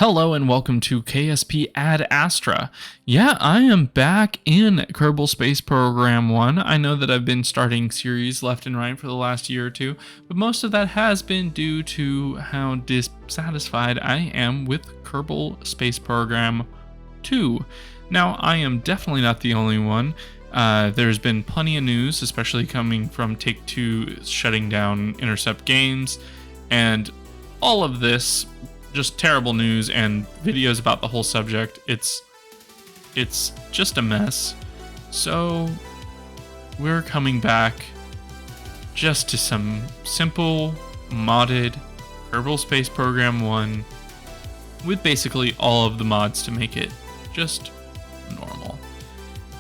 Hello and welcome to KSP AD ASTRA. Yeah, I am back in Kerbal Space Program 1. I know that I've been starting series left and right for the last year or two, but most of that has been due to how dissatisfied I am with Kerbal Space Program 2. Now, I am definitely not the only one. There's been plenty of news, especially coming from Take-Two shutting down Intercept Games, and all of this just terrible news and videos about the whole subject. It's just a mess. So we're coming back just to some simple modded Kerbal Space Program 1 with basically all of the mods to make it just normal.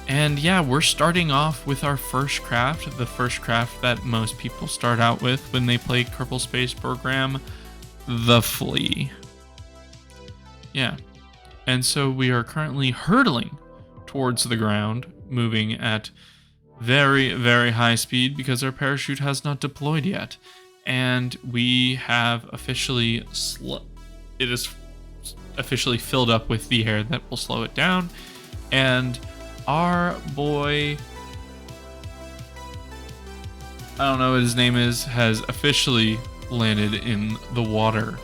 And yeah, we're starting off with our first craft, the first craft that most people start out with when they play Kerbal Space Program, the Flea. Yeah, and so we are currently hurtling towards the ground, moving at very, very high speed because our parachute has not deployed yet. And we have officially, it is officially filled up with the air that will slow it down. And our boy, I don't know what his name is, has officially landed in the water.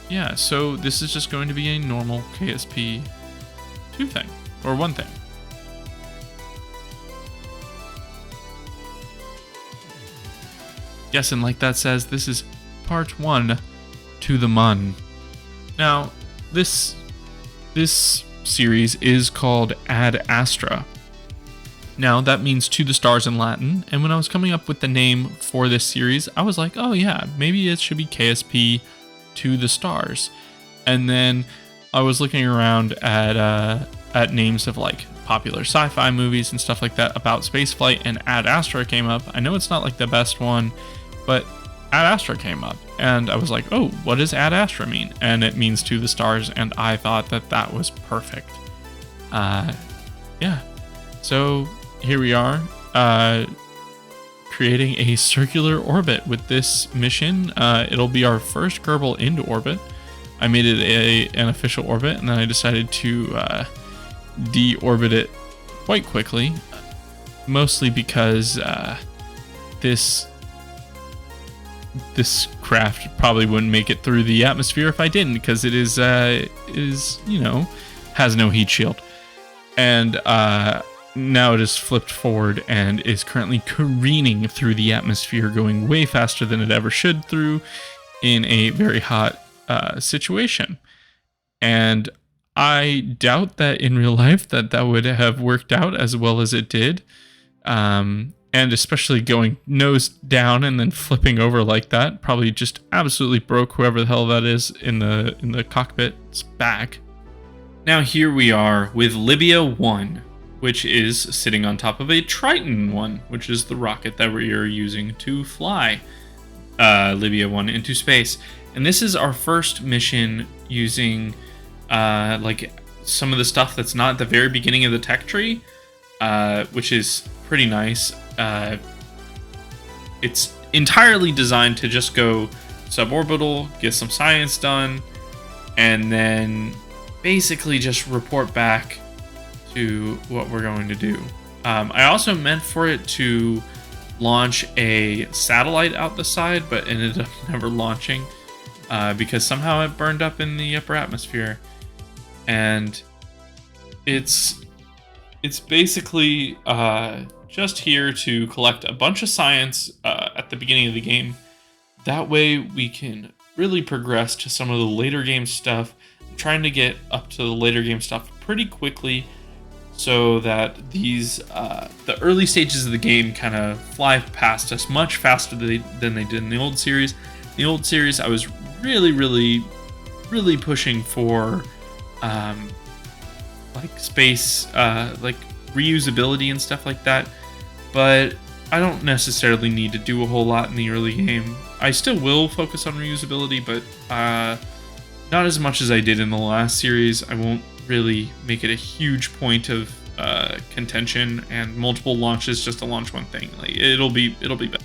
Yeah, so this is just going to be a normal KSP 2 thing, or 1 thing. Yes, and like that says, this is part 1 to the Mun. Now, this series is called Ad Astra. Now, that means to the stars in Latin, and when I was coming up with the name for this series, I was like, oh yeah, maybe it should be KSP to the stars. And then I was looking around at names of like popular sci-fi movies and stuff like that about spaceflight, and Ad Astra came up. I know it's not like the best one, but Ad Astra came up, and I was like, oh, what does Ad Astra mean? And it means to the stars, and I thought that was perfect. Yeah, so here we are, creating a circular orbit with this mission. It'll be our first Kerbal into orbit. I made it an official orbit, and then I decided to deorbit it quite quickly, mostly because this craft probably wouldn't make it through the atmosphere if I didn't, because it is has no heat shield, and now it is flipped forward and is currently careening through the atmosphere, going way faster than it ever should through in a very hot situation. And I doubt that in real life that would have worked out as well as it did. And especially going nose down and then flipping over like that probably just absolutely broke whoever the hell that is in the cockpit's back. Now here we are with Libya 1. Which is sitting on top of a Triton 1, which is the rocket that we are using to fly Libya 1 into space. And this is our first mission using like some of the stuff that's not at the very beginning of the tech tree, which is pretty nice. It's entirely designed to just go suborbital, get some science done, and then basically just report back to what we're going to do. I also meant for it to launch a satellite out the side, but ended up never launching because somehow it burned up in the upper atmosphere. And it's basically just here to collect a bunch of science at the beginning of the game. That way we can really progress to some of the later game stuff. I'm trying to get up to the later game stuff pretty quickly, so that these the early stages of the game kind of fly past us much faster than they did in the old series. In the old series, I was really pushing for like space, like reusability and stuff like that. But I don't necessarily need to do a whole lot in the early game. I still will focus on reusability, but not as much as I did in the last series. I won't really make it a huge point of contention and multiple launches just to launch one thing. Like it'll be better.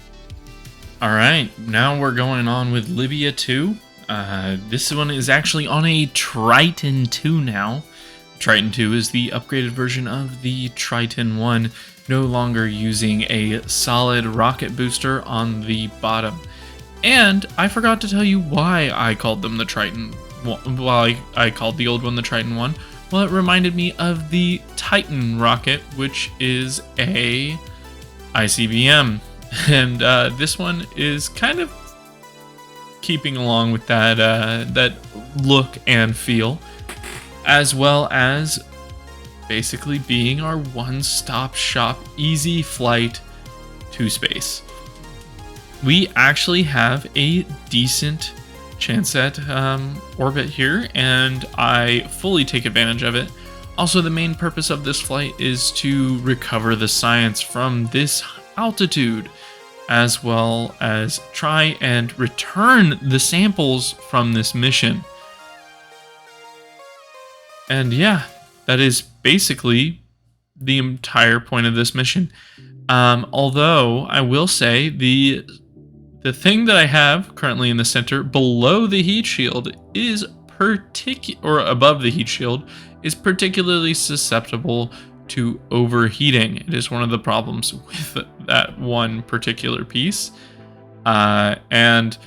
All right, now we're going on with Libya 2. This one is actually on a Triton 2 now. Triton 2 is the upgraded version of the Triton 1, no longer using a solid rocket booster on the bottom. And I forgot to tell you why I called them the Triton, why I called the old one the Triton 1. Well, it reminded me of the Titan rocket, which is a ICBM. And this one is kind of keeping along with that look and feel, as well as basically being our one-stop shop easy flight to space. We actually have a decent chance at orbit here, and I fully take advantage of it. Also, the main purpose of this flight is to recover the science from this altitude, as well as try and return the samples from this mission. And yeah, that is basically the entire point of this mission. Although I will say the thing that I have currently in the center below the heat shield is or above the heat shield is particularly susceptible to overheating. It is one of the problems with that one particular piece. And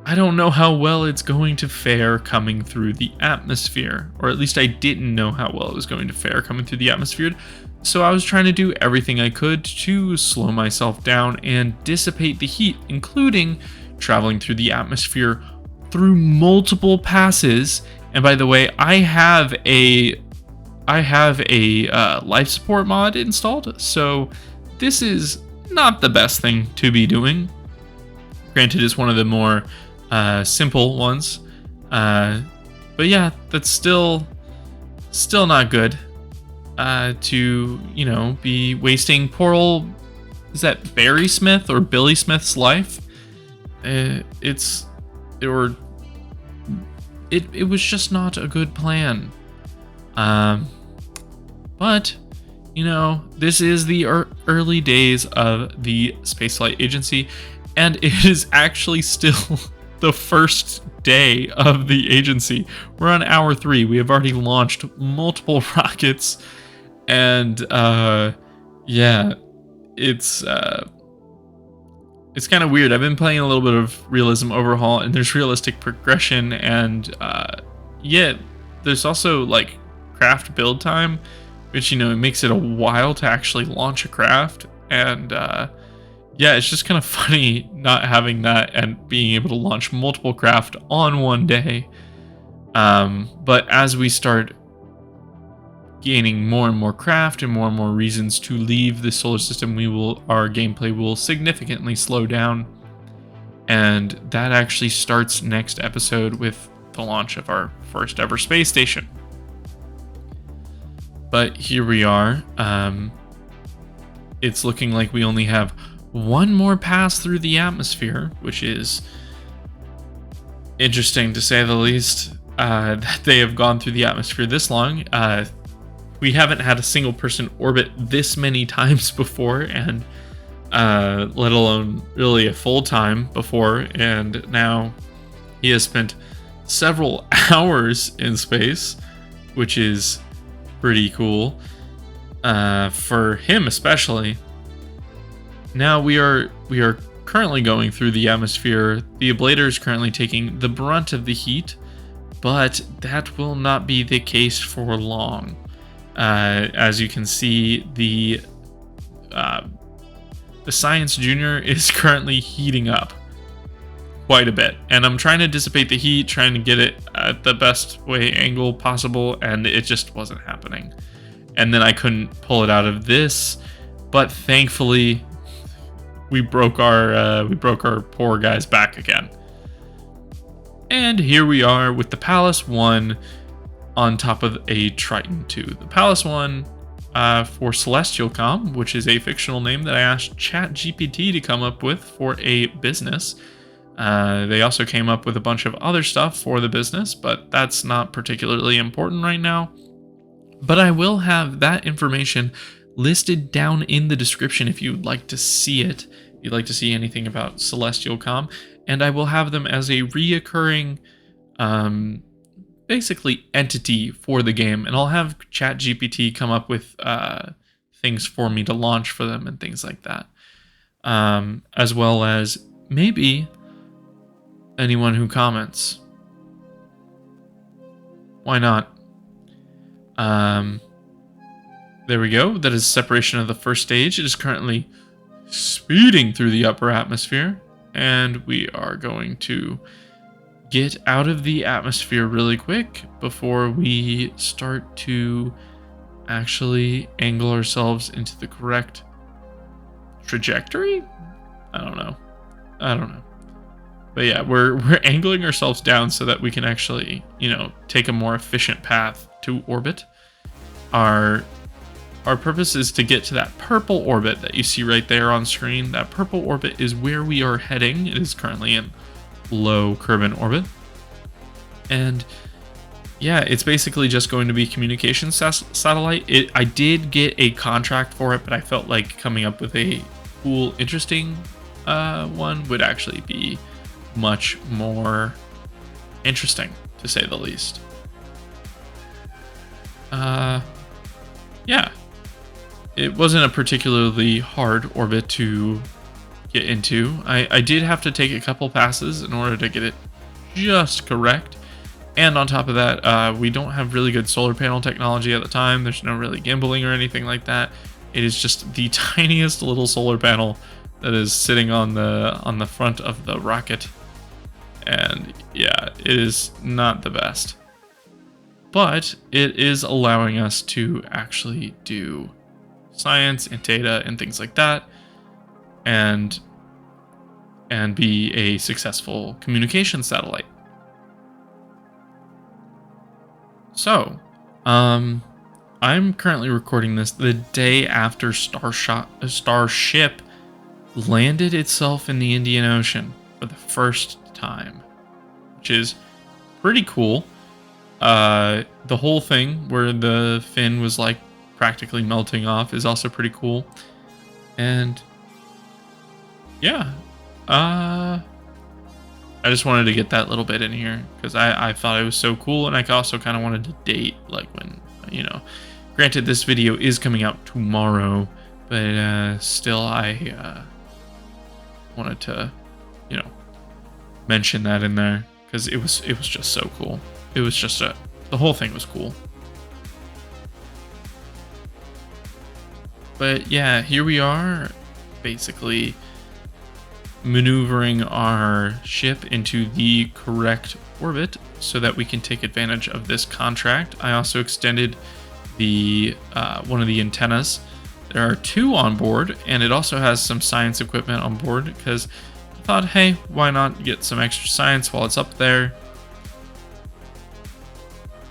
I don't know how well it's going to fare coming through the atmosphere, or at least I didn't know how well it was going to fare coming through the atmosphere. So I was trying to do everything I could to slow myself down and dissipate the heat, including traveling through the atmosphere through multiple passes. And by the way, I have a life support mod installed, so this is not the best thing to be doing. Granted, it's one of the more simple ones, but yeah, that's still not good to, you know, be wasting poor old, is that Barry Smith or Billy Smith's life? It was just not a good plan. But, you know, this is the early days of the Spaceflight Agency, and it is actually still the first day of the agency. We're on hour 3. We have already launched multiple rockets, and yeah, it's kind of weird. I've been playing a little bit of Realism Overhaul, and there's realistic progression, and yeah, there's also like craft build time, which, you know, it makes it a while to actually launch a craft. And yeah, it's just kind of funny not having that and being able to launch multiple craft on one day. But as we start gaining more and more craft and more reasons to leave the solar system, our gameplay will significantly slow down. And that actually starts next episode with the launch of our first ever space station. But here we are. It's looking like we only have one more pass through the atmosphere, which is interesting to say the least, that they have gone through the atmosphere this long. We haven't had a single person orbit this many times before, and let alone really a full time before. And now he has spent several hours in space, which is pretty cool, for him especially. Now we are currently going through the atmosphere. The ablator is currently taking the brunt of the heat, but that will not be the case for long. As you can see, the Science Junior is currently heating up quite a bit, and I'm trying to dissipate the heat, trying to get it at the best angle possible, and it just wasn't happening. And then I couldn't pull it out of this, but thankfully we broke our poor guy's back again. And here we are with the Pallas 1 on top of a Triton 2. The Pallas 1 for Celestial Com, which is a fictional name that I asked ChatGPT to come up with for a business. They also came up with a bunch of other stuff for the business, but that's not particularly important right now. But I will have that information listed down in the description if you'd like to see it. If you'd like to see anything about Celestial Com. and I will have them as a reoccurring basically entity for the game, and I'll have ChatGPT come up with things for me to launch for them and things like that, as well as maybe anyone who comments. Why not? There we go. That is separation of the first stage. It is currently speeding through the upper atmosphere, and we are going to get out of the atmosphere really quick before we start to actually angle ourselves into the correct trajectory. I don't know. But yeah, we're angling ourselves down so that we can actually, take a more efficient path to orbit. Our purpose is to get to that purple orbit that you see right there on screen. That purple orbit is where we are heading. It is currently in low Kerbin orbit. And yeah, it's basically just going to be communication satellite. I did get a contract for it, but I felt like coming up with a cool, interesting one would actually be much more interesting, to say the least. Yeah, it wasn't a particularly hard orbit to get into. I did have to take a couple passes in order to get it just correct. And on top of that, we don't have really good solar panel technology at the time. There's no really gimbaling or anything like that. It is just the tiniest little solar panel that is sitting on the front of the rocket. And yeah, it is not the best. But it is allowing us to actually do science and data and things like that, and be a successful communication satellite. So, I'm currently recording this the day after Starship landed itself in the Indian Ocean for the first time, which is pretty cool. The whole thing where the fin was like practically melting off is also pretty cool. And yeah, I just wanted to get that little bit in here because I thought it was so cool, and I also kind of wanted to date, like, when, granted this video is coming out tomorrow, but still I wanted to, mention that in there because it was just so cool. It was just the whole thing was cool. But yeah, here we are, basically maneuvering our ship into the correct orbit so that we can take advantage of this contract. I also extended the one of the antennas. There are 2 on board, and it also has some science equipment on board because I thought, hey, why not get some extra science while it's up there?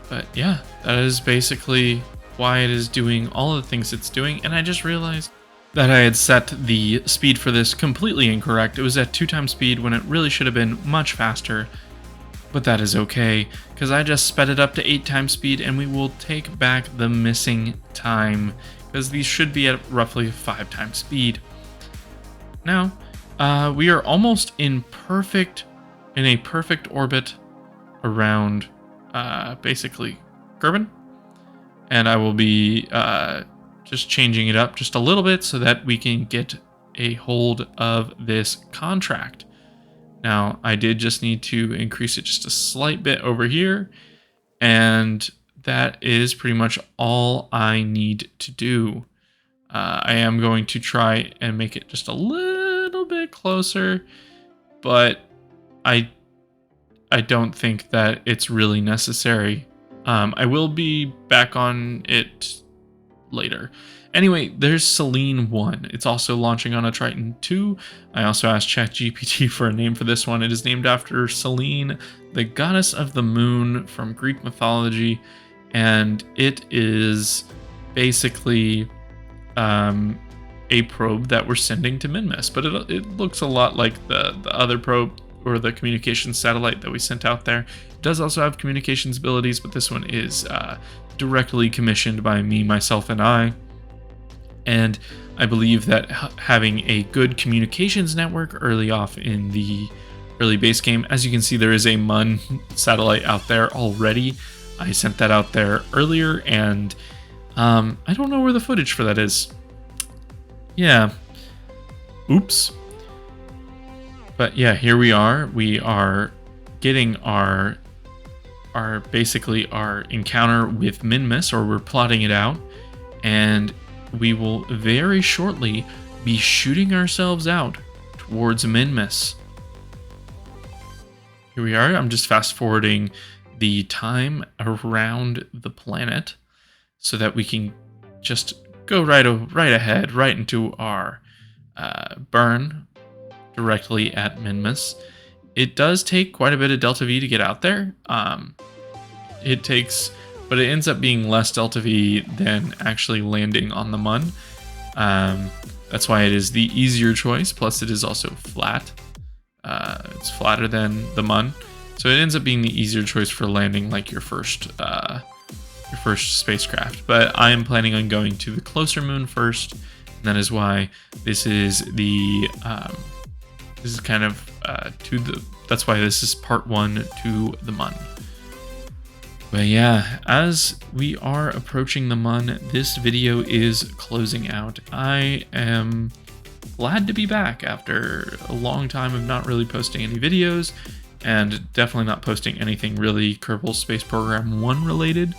But yeah, that is basically why it is doing all of the things it's doing. And I just realized that I had set the speed for this completely incorrect. It was at 2 times speed when it really should have been much faster. But that is okay, because I just sped it up to 8 times speed, and we will take back the missing time, because these should be at roughly 5 times speed. Now, we are almost in a perfect orbit around basically Kerbin, and I will be just changing it up just a little bit so that we can get a hold of this contract. Now, I did just need to increase it just a slight bit over here, and that is pretty much all I need to do. I am going to try and make it just a little bit closer, but I don't think that it's really necessary. I will be back on it later. Anyway, there's Selene 1. It's also launching on a Triton 2. I also asked ChatGPT for a name for this one. It is named after Selene, the goddess of the moon from Greek mythology, and it is basically a probe that we're sending to Minmus, but it looks a lot like the other probe, or the communications satellite that we sent out there. It does also have communications abilities, but this one is directly commissioned by me, myself, and I. And I believe that having a good communications network early off in the early base game. As you can see, there is a MUN satellite out there already. I sent that out there earlier, and I don't know where the footage for that is. Yeah. Oops. But yeah, here we are. We are getting our basically our encounter with Minmus, or we're plotting it out, and we will very shortly be shooting ourselves out towards Minmus. Here we are. I'm just fast forwarding the time around the planet so that we can just go right ahead, right into our burn directly at Minmus. It does take quite a bit of delta V to get out there. But it ends up being less delta V than actually landing on the MUN. That's why it is the easier choice. Plus, it is also flat. It's flatter than the MUN, so it ends up being the easier choice for landing like your first spacecraft. But I am planning on going to the closer moon first, and that is why this is the this is kind of that's why this is part 1 to the MUN. But yeah, as we are approaching the MUN, this video is closing out. I am glad to be back after a long time of not really posting any videos, and definitely not posting anything really Kerbal Space Program 1 related.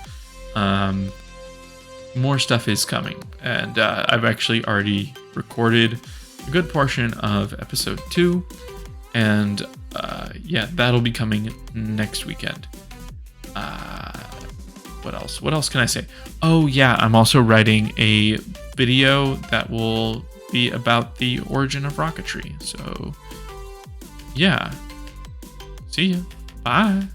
More stuff is coming, and I've actually already recorded a good portion of episode 2, and yeah, that'll be coming next weekend. What else can I say? Oh yeah, I'm also writing a video that will be about the origin of rocketry. So yeah, see ya. Bye.